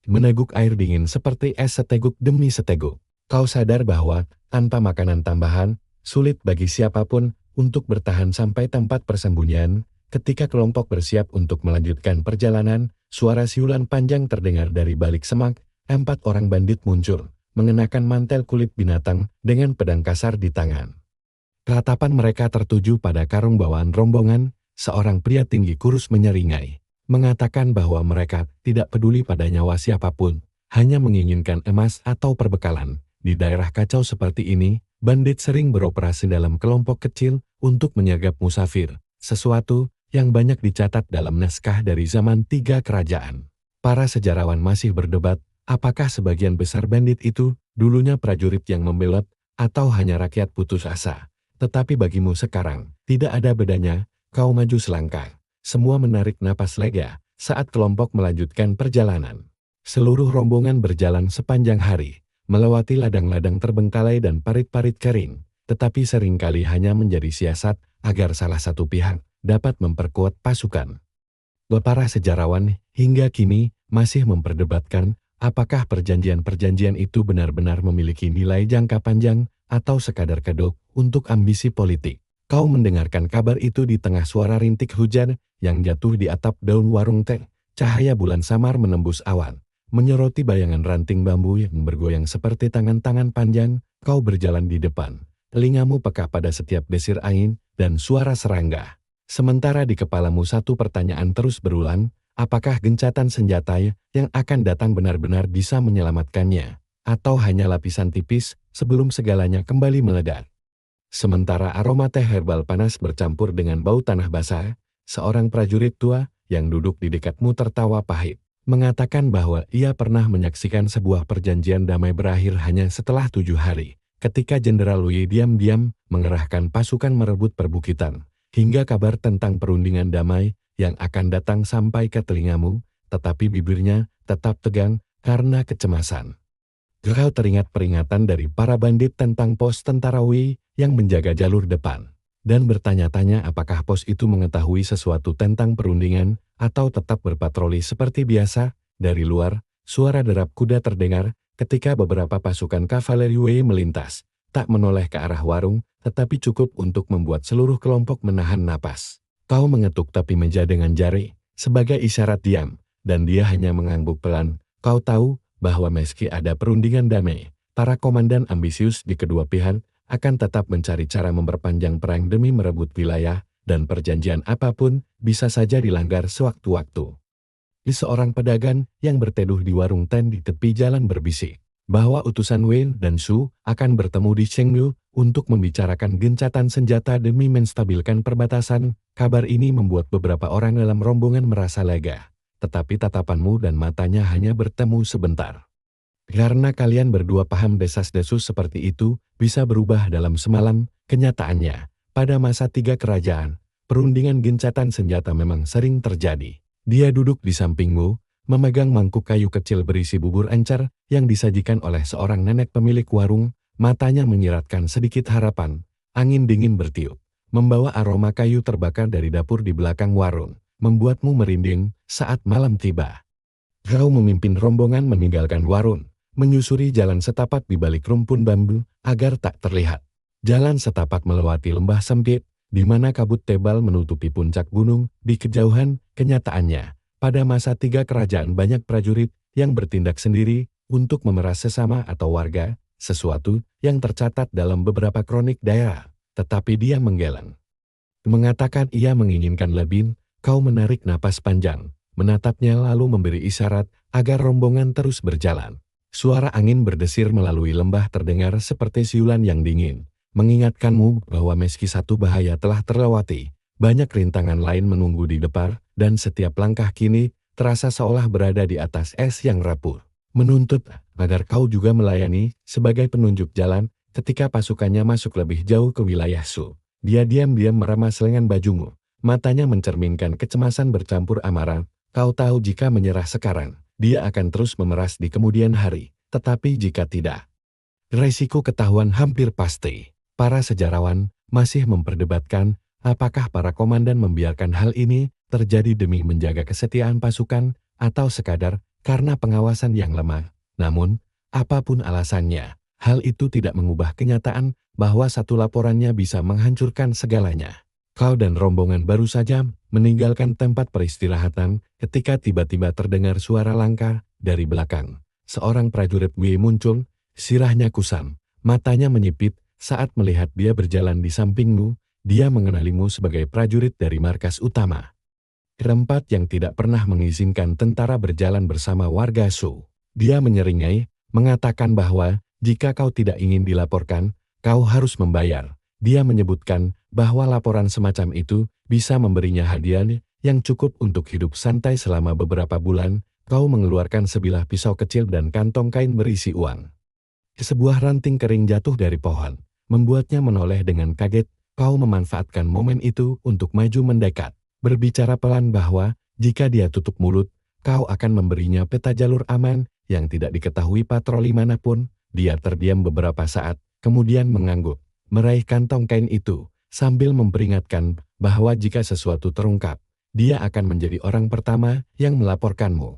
meneguk air dingin seperti es seteguk demi seteguk. Kau sadar bahwa, tanpa makanan tambahan, sulit bagi siapapun untuk bertahan sampai tempat persembunyian. Ketika kelompok bersiap untuk melanjutkan perjalanan, suara siulan panjang terdengar dari balik semak. 4 orang bandit muncul, mengenakan mantel kulit binatang dengan pedang kasar di tangan. Ratapan mereka tertuju pada karung bawaan rombongan. Seorang pria tinggi kurus menyeringai, mengatakan bahwa mereka tidak peduli pada nyawa siapapun, hanya menginginkan emas atau perbekalan. Di daerah kacau seperti ini, bandit sering beroperasi dalam kelompok kecil untuk menyergap musafir, sesuatu yang banyak dicatat dalam naskah dari zaman 3 kerajaan. Para sejarawan masih berdebat, apakah sebagian besar bandit itu dulunya prajurit yang membelot atau hanya rakyat putus asa. Tetapi bagimu sekarang, tidak ada bedanya. Kau maju selangkah. Semua menarik napas lega saat kelompok melanjutkan perjalanan. Seluruh rombongan berjalan sepanjang hari, melewati ladang-ladang terbengkalai dan parit-parit kering, tetapi seringkali hanya menjadi siasat agar salah satu pihak dapat memperkuat pasukan. Para sejarawan hingga kini masih memperdebatkan apakah perjanjian-perjanjian itu benar-benar memiliki nilai jangka panjang atau sekadar kedok untuk ambisi politik. Kau mendengarkan kabar itu di tengah suara rintik hujan yang jatuh di atap daun warung teh. Cahaya bulan samar menembus awan, menyoroti bayangan ranting bambu yang bergoyang seperti tangan-tangan panjang. Kau berjalan di depan, telingamu peka pada setiap desir angin dan suara serangga. Sementara di kepalamu satu pertanyaan terus berulang, apakah gencatan senjata yang akan datang benar-benar bisa menyelamatkannya, atau hanya lapisan tipis sebelum segalanya kembali meledak. Sementara aroma teh herbal panas bercampur dengan bau tanah basah, seorang prajurit tua yang duduk di dekatmu tertawa pahit, mengatakan bahwa ia pernah menyaksikan sebuah perjanjian damai berakhir hanya setelah 7 hari, ketika Jenderal Wei diam-diam mengerahkan pasukan merebut perbukitan, hingga kabar tentang perundingan damai yang akan datang sampai ke telingamu, tetapi bibirnya tetap tegang karena kecemasan. Kau teringat peringatan dari para bandit tentang pos tentara Wei yang menjaga jalur depan, dan bertanya-tanya apakah pos itu mengetahui sesuatu tentang perundingan atau tetap berpatroli seperti biasa. Dari luar, suara derap kuda terdengar ketika beberapa pasukan kavaleri Wei melintas, tak menoleh ke arah warung, tetapi cukup untuk membuat seluruh kelompok menahan napas. Kau mengetuk tepi meja dengan jari, sebagai isyarat diam, dan dia hanya mengangguk pelan. Kau tahu bahwa meski ada perundingan damai, para komandan ambisius di kedua pihak akan tetap mencari cara memperpanjang perang demi merebut wilayah, dan perjanjian apapun bisa saja dilanggar sewaktu-waktu. Seorang pedagang yang berteduh di warung ten di tepi jalan berbisik bahwa utusan Wei dan Su akan bertemu di Chengdu untuk membicarakan gencatan senjata demi menstabilkan perbatasan. Kabar ini membuat beberapa orang dalam rombongan merasa lega, tetapi tatapanmu dan matanya hanya bertemu sebentar. Karena kalian berdua paham desas-desus seperti itu bisa berubah dalam semalam. Kenyataannya, pada masa 3 kerajaan, perundingan gencatan senjata memang sering terjadi. Dia duduk di sampingmu, memegang mangkuk kayu kecil berisi bubur encer yang disajikan oleh seorang nenek pemilik warung. Matanya menyiratkan sedikit harapan. Angin dingin bertiup, membawa aroma kayu terbakar dari dapur di belakang warung, membuatmu merinding saat malam tiba. Kau memimpin rombongan meninggalkan warung, menyusuri jalan setapak di balik rumpun bambu agar tak terlihat. Jalan setapak melewati lembah sempit, di mana kabut tebal menutupi puncak gunung. Di kejauhan, kenyataannya, pada masa 3 kerajaan banyak prajurit yang bertindak sendiri untuk memeras sesama atau warga, sesuatu yang tercatat dalam beberapa kronik daerah. Tetapi dia menggeleng. Mengatakan ia menginginkan lebih. Kau menarik napas panjang, menatapnya lalu memberi isyarat agar rombongan terus berjalan. Suara angin berdesir melalui lembah terdengar seperti siulan yang dingin, mengingatkanmu bahwa meski satu bahaya telah terlewati, banyak rintangan lain menunggu di depan, dan setiap langkah kini terasa seolah berada di atas es yang rapuh. Menuntut agar kau juga melayani sebagai penunjuk jalan ketika pasukannya masuk lebih jauh ke wilayah Su. Dia diam-diam meramas lengan bajumu, matanya mencerminkan kecemasan bercampur amarah. Kau tahu jika menyerah sekarang, dia akan terus memeras di kemudian hari, tetapi jika tidak, resiko ketahuan hampir pasti. Para sejarawan masih memperdebatkan apakah para komandan membiarkan hal ini terjadi demi menjaga kesetiaan pasukan, atau sekadar karena pengawasan yang lemah. Namun, apapun alasannya, hal itu tidak mengubah kenyataan bahwa satu laporannya bisa menghancurkan segalanya. Kau dan rombongan baru saja meninggalkan tempat peristirahatan ketika tiba-tiba terdengar suara langkah dari belakang. Seorang prajurit W muncul, sirahnya kusam, matanya menyipit saat melihat dia berjalan di sampingmu. Dia mengenalimu sebagai prajurit dari markas utama. Tempat yang tidak pernah mengizinkan tentara berjalan bersama warga Su. Dia menyeringai, mengatakan bahwa jika kau tidak ingin dilaporkan, kau harus membayar. Dia menyebutkan bahwa laporan semacam itu bisa memberinya hadiah yang cukup untuk hidup santai selama beberapa bulan. Kau mengeluarkan sebilah pisau kecil dan kantong kain berisi uang. Sebuah ranting kering jatuh dari pohon, membuatnya menoleh dengan kaget. Kau memanfaatkan momen itu untuk maju mendekat, berbicara pelan bahwa jika dia tutup mulut, kau akan memberinya peta jalur aman yang tidak diketahui patroli manapun. Dia terdiam beberapa saat, kemudian mengangguk, meraih kantong kain itu, sambil memperingatkan bahwa jika sesuatu terungkap, dia akan menjadi orang pertama yang melaporkanmu.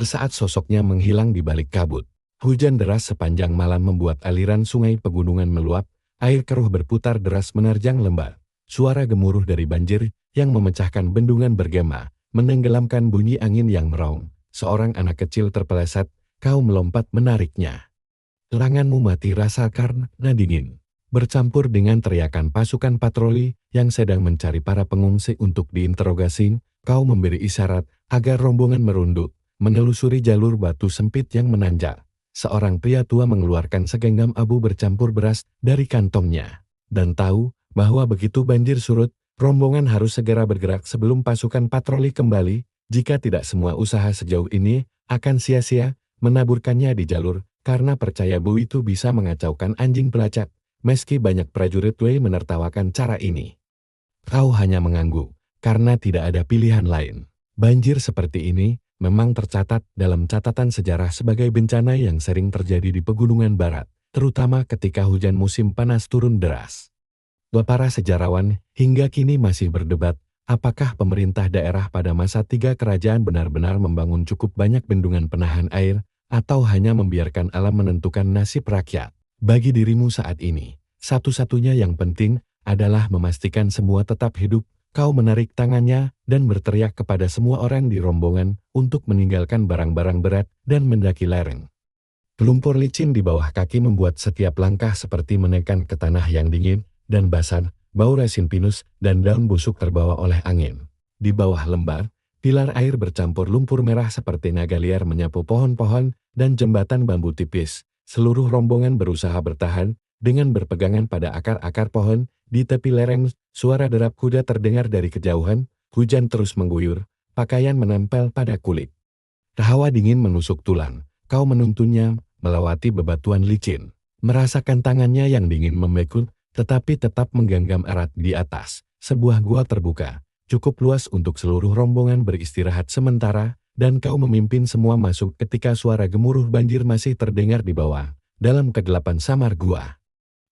Saat sosoknya menghilang di balik kabut, hujan deras sepanjang malam membuat aliran sungai pegunungan meluap, air keruh berputar deras menerjang lembah. Suara gemuruh dari banjir yang memecahkan bendungan bergema, menenggelamkan bunyi angin yang meraung. Seorang anak kecil terpeleset, kau melompat menariknya. Lenganmu mati rasa karena dingin, bercampur dengan teriakan pasukan patroli yang sedang mencari para pengungsi untuk diinterogasi. Kau memberi isyarat agar rombongan merunduk, menelusuri jalur batu sempit yang menanjak. Seorang pria tua mengeluarkan segenggam abu bercampur beras dari kantongnya, dan tahu bahwa begitu banjir surut, rombongan harus segera bergerak sebelum pasukan patroli kembali. Jika tidak, semua usaha sejauh ini akan sia-sia. Menaburkannya di jalur, karena percaya Bu itu bisa mengacaukan anjing pelacak. Meski banyak prajurit W menertawakan cara ini, kau hanya mengangguk, karena tidak ada pilihan lain. Banjir seperti ini memang tercatat dalam catatan sejarah sebagai bencana yang sering terjadi di pegunungan barat, terutama ketika hujan musim panas turun deras. Para sejarawan hingga kini masih berdebat, apakah pemerintah daerah pada masa tiga kerajaan benar-benar membangun cukup banyak bendungan penahan air, atau hanya membiarkan alam menentukan nasib rakyat. Bagi dirimu saat ini, satu-satunya yang penting adalah memastikan semua tetap hidup. Kau menarik tangannya dan berteriak kepada semua orang di rombongan untuk meninggalkan barang-barang berat dan mendaki lereng. Lumpur licin di bawah kaki membuat setiap langkah seperti menekan ke tanah yang dingin dan basah. Bau resin pinus dan daun busuk terbawa oleh angin. Di bawah lembah, pilar air bercampur lumpur merah seperti naga liar menyapu pohon-pohon dan jembatan bambu tipis. Seluruh rombongan berusaha bertahan dengan berpegangan pada akar-akar pohon. Di tepi lereng, suara derap kuda terdengar dari kejauhan. Hujan terus mengguyur, pakaian menempel pada kulit. Hawa dingin menusuk tulang. Kau menuntunnya melewati bebatuan licin, merasakan tangannya yang dingin memekut, tetapi tetap menggenggam erat di atas. Sebuah gua terbuka, cukup luas untuk seluruh rombongan beristirahat sementara, dan kau memimpin semua masuk ketika suara gemuruh banjir masih terdengar di bawah. Dalam kegelapan samar gua,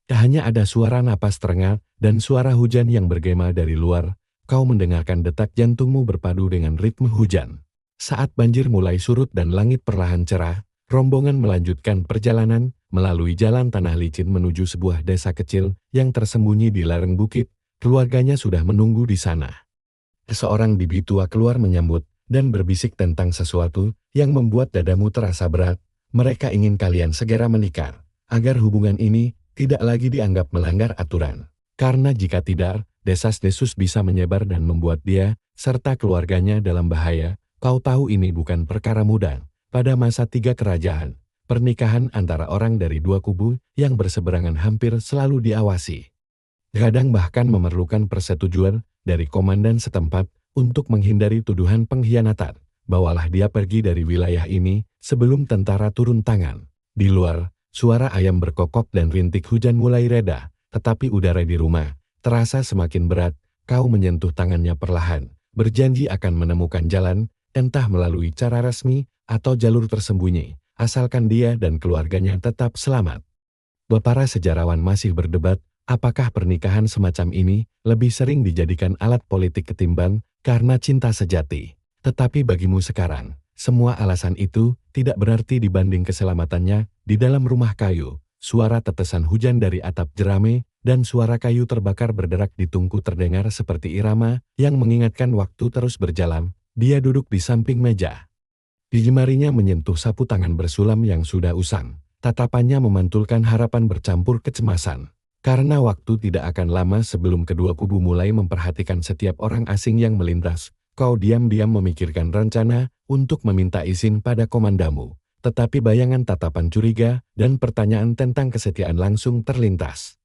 hanya ada suara napas terengah dan suara hujan yang bergema dari luar. Kau mendengarkan detak jantungmu berpadu dengan ritme hujan. Saat banjir mulai surut dan langit perlahan cerah, rombongan melanjutkan perjalanan melalui jalan tanah licin menuju sebuah desa kecil yang tersembunyi di lereng bukit. Keluarganya sudah menunggu di sana. Seorang bibi tua keluar menyambut dan berbisik tentang sesuatu yang membuat dadamu terasa berat. Mereka ingin kalian segera menikah, agar hubungan ini tidak lagi dianggap melanggar aturan. Karena jika tidak, desas-desus bisa menyebar dan membuat dia serta keluarganya dalam bahaya. Kau tahu ini bukan perkara mudah. Pada masa tiga kerajaan, pernikahan antara orang dari dua kubu yang berseberangan hampir selalu diawasi. Kadang bahkan memerlukan persetujuan dari komandan setempat untuk menghindari tuduhan pengkhianatan. Bawalah dia pergi dari wilayah ini sebelum tentara turun tangan. Di luar, suara ayam berkokok dan rintik hujan mulai reda, tetapi udara di rumah terasa semakin berat. Kau menyentuh tangannya perlahan, berjanji akan menemukan jalan, entah melalui cara resmi atau jalur tersembunyi, asalkan dia dan keluarganya tetap selamat. Para sejarawan masih berdebat, apakah pernikahan semacam ini lebih sering dijadikan alat politik ketimbang karena cinta sejati. Tetapi bagimu sekarang, Semua alasan itu tidak berarti dibanding keselamatannya di dalam rumah kayu. Suara tetesan hujan dari atap jerami dan suara kayu terbakar berderak di tungku terdengar seperti irama yang mengingatkan waktu terus berjalan. Dia duduk di samping meja. Di jemarinya menyentuh sapu tangan bersulam yang sudah usang. Tatapannya memantulkan harapan bercampur kecemasan. Karena waktu tidak akan lama sebelum kedua kubu mulai memperhatikan setiap orang asing yang melintas. Kau diam-diam memikirkan rencana untuk meminta izin pada komandamu. Tetapi bayangan tatapan curiga dan pertanyaan tentang kesetiaan langsung terlintas.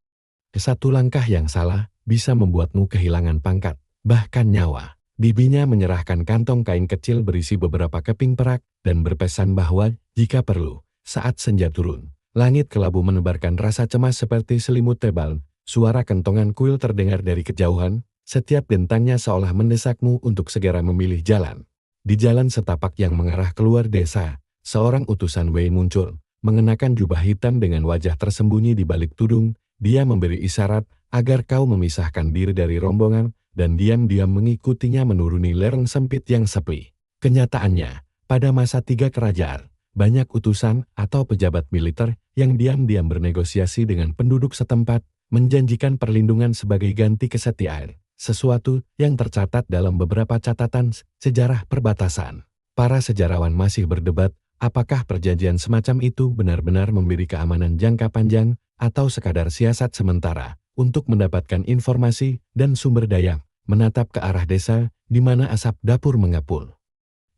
Satu langkah yang salah bisa membuatmu kehilangan pangkat, bahkan nyawa. Bibinya menyerahkan kantong kain kecil berisi beberapa keping perak dan berpesan bahwa jika perlu, saat senja turun, langit kelabu menebarkan rasa cemas seperti selimut tebal. Suara kentongan kuil terdengar dari kejauhan, setiap dentangnya seolah mendesakmu untuk segera memilih jalan. Di jalan setapak yang mengarah keluar desa, seorang utusan Wei muncul, mengenakan jubah hitam dengan wajah tersembunyi di balik tudung. Dia memberi isyarat agar kau memisahkan diri dari rombongan, dan diam-diam mengikutinya menuruni lereng sempit yang sepi. Kenyataannya, pada masa tiga kerajaan, banyak utusan atau pejabat militer yang diam-diam bernegosiasi dengan penduduk setempat, menjanjikan perlindungan sebagai ganti kesetiaan, sesuatu yang tercatat dalam beberapa catatan sejarah perbatasan. Para sejarawan masih berdebat, apakah perjanjian semacam itu benar-benar memberi keamanan jangka panjang atau sekadar siasat sementara untuk mendapatkan informasi dan sumber daya. Menatap ke arah desa di mana asap dapur mengepul.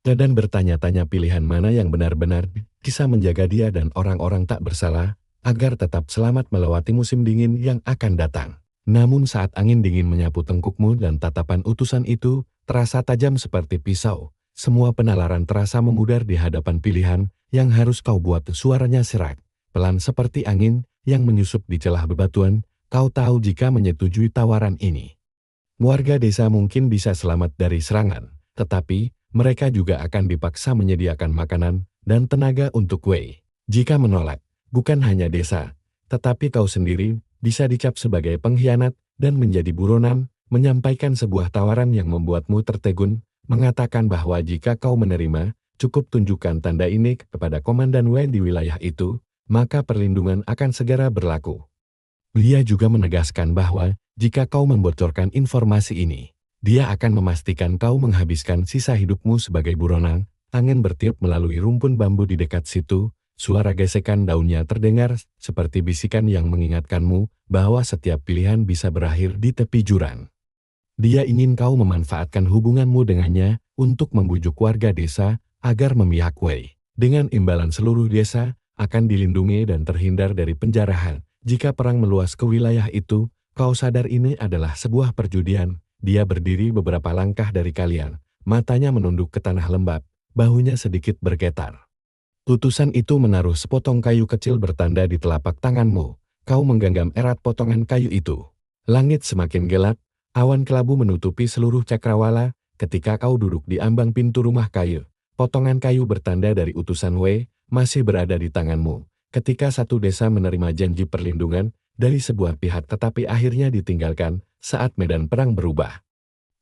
Dan bertanya-tanya pilihan mana yang benar-benar bisa menjaga dia dan orang-orang tak bersalah agar tetap selamat melewati musim dingin yang akan datang. Namun saat angin dingin menyapu tengkukmu dan tatapan utusan itu terasa tajam seperti pisau, semua penalaran terasa memudar di hadapan pilihan yang harus kau buat. Suaranya serak, pelan seperti angin yang menyusup di celah bebatuan. Kau tahu jika menyetujui tawaran ini, warga desa mungkin bisa selamat dari serangan, tetapi mereka juga akan dipaksa menyediakan makanan dan tenaga untuk Wei. Jika menolak, bukan hanya desa, tetapi kau sendiri bisa dicap sebagai pengkhianat dan menjadi buronan. Menyampaikan sebuah tawaran yang membuatmu tertegun, mengatakan bahwa jika kau menerima, cukup tunjukkan tanda ini kepada Komandan Wei di wilayah itu, maka perlindungan akan segera berlaku. Dia juga menegaskan bahwa jika kau membocorkan informasi ini, dia akan memastikan kau menghabiskan sisa hidupmu sebagai buronan. Angin bertiup melalui rumpun bambu di dekat situ, suara gesekan daunnya terdengar seperti bisikan yang mengingatkanmu bahwa setiap pilihan bisa berakhir di tepi jurang. Dia ingin kau memanfaatkan hubunganmu dengannya untuk membujuk warga desa agar memihak Wei. Dengan imbalan seluruh desa akan dilindungi dan terhindar dari penjarahan. Jika perang meluas ke wilayah itu, kau sadar ini adalah sebuah perjudian. Dia berdiri beberapa langkah dari kalian, matanya menunduk ke tanah lembab, bahunya sedikit bergetar. Utusan itu menaruh sepotong kayu kecil bertanda di telapak tanganmu. Kau menggenggam erat potongan kayu itu. Langit semakin gelap, awan kelabu menutupi seluruh cakrawala. Ketika kau duduk di ambang pintu rumah kayu, potongan kayu bertanda dari utusan Wei masih berada di tanganmu. Ketika satu desa menerima janji perlindungan dari sebuah pihak tetapi akhirnya ditinggalkan saat medan perang berubah.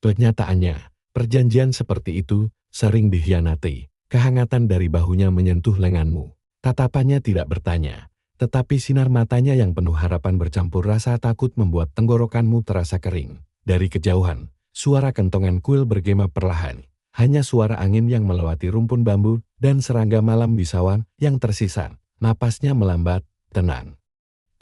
Kenyataannya, perjanjian seperti itu sering dikhianati. Kehangatan dari bahunya menyentuh lenganmu. Tatapannya tidak bertanya, tetapi sinar matanya yang penuh harapan bercampur rasa takut membuat tenggorokanmu terasa kering. Dari kejauhan, suara kentongan kuil bergema perlahan. Hanya suara angin yang melewati rumpun bambu dan serangga malam di sawan yang tersisa. Napasnya melambat, tenang.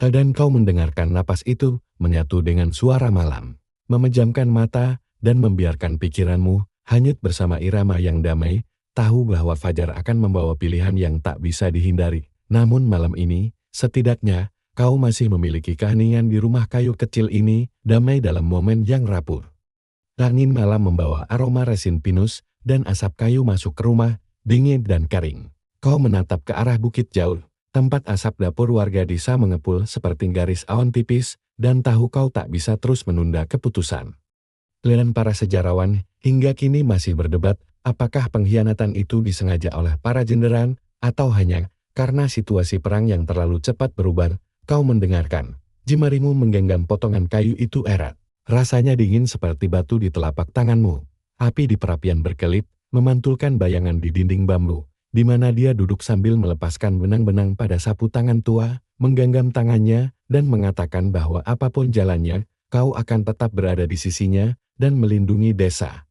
Dan kau mendengarkan napas itu menyatu dengan suara malam, memejamkan mata dan membiarkan pikiranmu hanyut bersama irama yang damai, tahu bahwa fajar akan membawa pilihan yang tak bisa dihindari. Namun malam ini, setidaknya, kau masih memiliki keheningan di rumah kayu kecil ini, damai dalam momen yang rapuh. Angin malam membawa aroma resin pinus dan asap kayu masuk ke rumah, dingin dan kering. Kau menatap ke arah bukit jauh. Tempat asap dapur warga desa mengepul seperti garis awan tipis, dan tahu kau tak bisa terus menunda keputusan. Dan para sejarawan hingga kini masih berdebat, apakah pengkhianatan itu disengaja oleh para jenderal, atau hanya karena situasi perang yang terlalu cepat berubah. Kau mendengarkan, jemarimu menggenggam potongan kayu itu erat. Rasanya dingin seperti batu di telapak tanganmu. Api di perapian berkelip, memantulkan bayangan di dinding bambu, di mana dia duduk sambil melepaskan benang-benang pada sapu tangan tua, menggenggam tangannya, dan mengatakan bahwa apapun jalannya, kau akan tetap berada di sisinya, dan melindungi desa.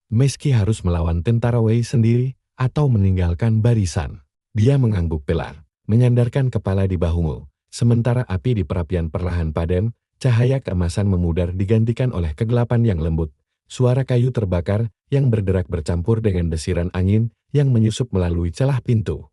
Meski harus melawan tentara Wei sendiri, atau meninggalkan barisan. Dia mengangguk pelan, menyandarkan kepala di bahumu, sementara api di perapian perlahan padam, cahaya keemasan memudar digantikan oleh kegelapan yang lembut. Suara kayu terbakar yang berderak bercampur dengan desiran angin yang menyusup melalui celah pintu.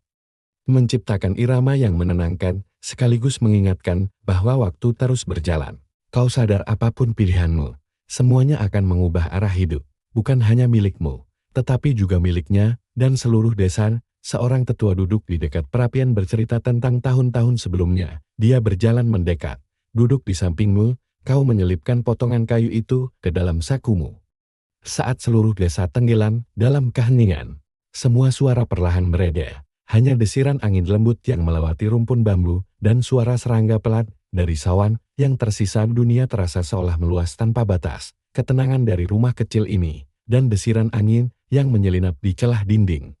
Menciptakan irama yang menenangkan, sekaligus mengingatkan bahwa waktu terus berjalan. Kau sadar apapun pilihanmu, semuanya akan mengubah arah hidup. Bukan hanya milikmu, tetapi juga miliknya, dan seluruh desa. Seorang tetua duduk di dekat perapian bercerita tentang tahun-tahun sebelumnya. Dia berjalan mendekat, duduk di sampingmu, kau menyelipkan potongan kayu itu ke dalam sakumu. Saat seluruh desa tenggelam dalam keheningan, semua suara perlahan mereda. Hanya desiran angin lembut yang melewati rumpun bambu, dan suara serangga pelat dari sawan yang tersisa. Dunia terasa seolah meluas tanpa batas. Ketenangan dari rumah kecil ini, dan desiran angin yang menyelinap di celah dinding.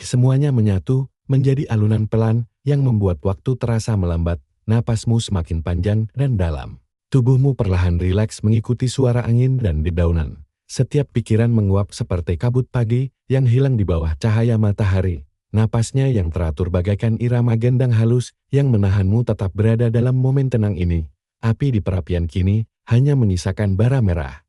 Semuanya menyatu, menjadi alunan pelan yang membuat waktu terasa melambat, napasmu semakin panjang dan dalam. Tubuhmu perlahan rileks mengikuti suara angin dan dedaunan. Setiap pikiran menguap seperti kabut pagi yang hilang di bawah cahaya matahari. Napasnya yang teratur bagaikan irama gendang halus yang menahanmu tetap berada dalam momen tenang ini. Api di perapian kini hanya menyisakan bara merah.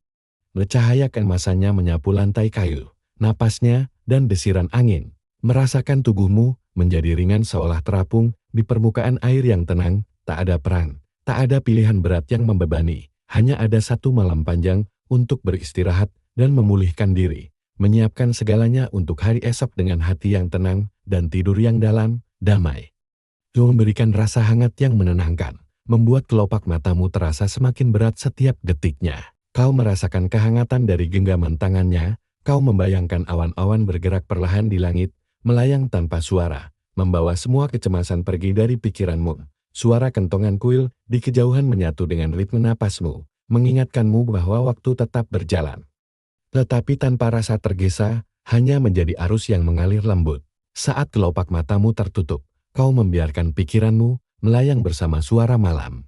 Cahaya keemasannya menyapu lantai kayu, napasnya, dan desiran angin. Merasakan tubuhmu menjadi ringan seolah terapung di permukaan air yang tenang. Tak ada perang, tak ada pilihan berat yang membebani. Hanya ada satu malam panjang untuk beristirahat dan memulihkan diri. Menyiapkan segalanya untuk hari esok dengan hati yang tenang dan tidur yang dalam, damai. Memberikan rasa hangat yang menenangkan. Membuat kelopak matamu terasa semakin berat setiap detiknya. Kau merasakan kehangatan dari genggaman tangannya, kau membayangkan awan-awan bergerak perlahan di langit, melayang tanpa suara, membawa semua kecemasan pergi dari pikiranmu. Suara kentongan kuil di kejauhan menyatu dengan ritme napasmu, mengingatkanmu bahwa waktu tetap berjalan. Tetapi tanpa rasa tergesa, hanya menjadi arus yang mengalir lembut. Saat kelopak matamu tertutup, kau membiarkan pikiranmu melayang bersama suara malam.